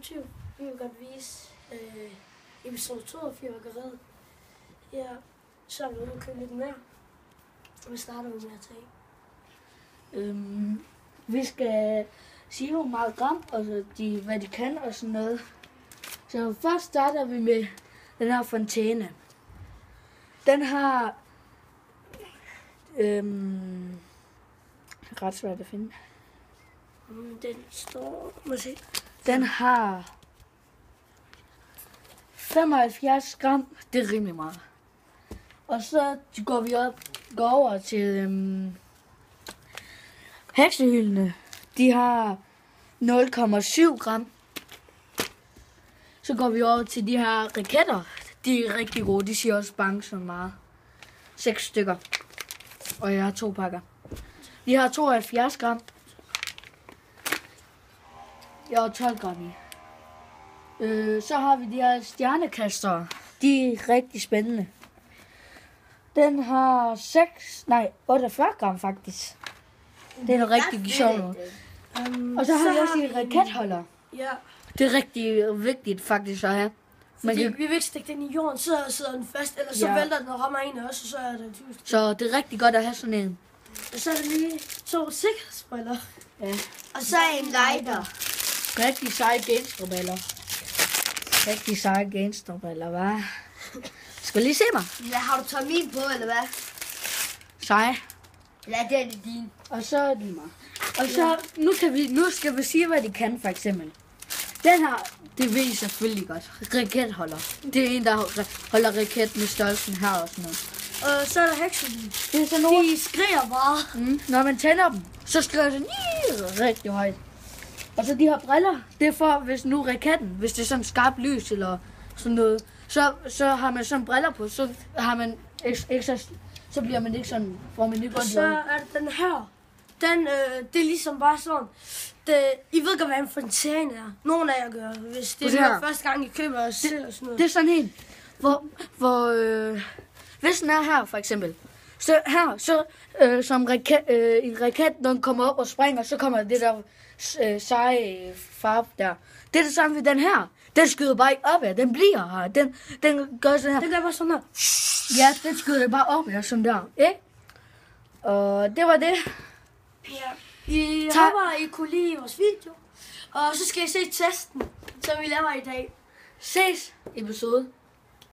2022. Vi vil godt vise episode 2 af fyrværkeriet. Ja, så er vi ude og købe lidt mere. Vi starter med at tage. Vi skal sige, hvor meget gram, og hvad de kan og sådan noget. Så først starter vi med den her fontæne. Den har ret svært at finde. Den står, må se. Den har 75 gram. Det er rimelig meget. Og så går over til heksehyldene. De har 0,7 gram. Så går vi over til de her raketter. De er rigtig gode. De siger også bang så meget. 6 stykker. Og jeg har 2 pakker. De har 72 gram. Jeg har 12 gram i. Så har vi de her stjernekastere. De er rigtig spændende. Den har 48 gram faktisk. Det er rigtig sjovt. Og så har vi også en raketholder. Ja. Det er rigtig vigtigt faktisk at have. Fordi vi vil ikke stikke den i jorden, så sidder den fast, eller så vælter den og rammer en af os, og så er det typisk. Så det er rigtig godt at have sådan en. Og så er der lige 2 sikkerhedsbriller. Ja. Og så en lighter. Rigtig seje gangsterbriller. Rigtig seje gangsterbriller, hva'? Skal lige se mig? Ja, har du taget min på, eller hvad? Seje. Ja, det er det din. Og så er det mig. Og så, nu skal vi sige, hvad de kan, for eksempel. Den her, det ved I selvfølgelig godt. Raketholder. Det er en, der holder raket med størrelsen her og sådan noget. Og så er der heksene. Det er sådan nogle... De skriger bare. Når man tænder dem, så skriger den rigtig højt. Og så de her briller, det er for, hvis nu raketten, hvis det er sådan skarpt lys eller sådan noget, så har man sådan briller på, så har man ekstra, så bliver man ikke sådan, får man ikke Og så er det den her. Det er ligesom bare sådan. I ved godt, hvad en fontæne er. Nogle af jer gør, hvis det er første gang, I køber selv og sådan noget. Det er sådan en, hvis den er her for eksempel, så her, som en raket, når den kommer op og springer, så kommer det der seje farve der. Det er det samme ved den her. Den skyder bare ikke op af, den bliver her. Den gør sådan her. Den gør bare sådan her. Ja, den skyder bare op af, sådan der. Ikke? Og det var det. Ja. I håber, I kunne lide vores video. Og så skal I se testen, som vi laver i dag. Ses episode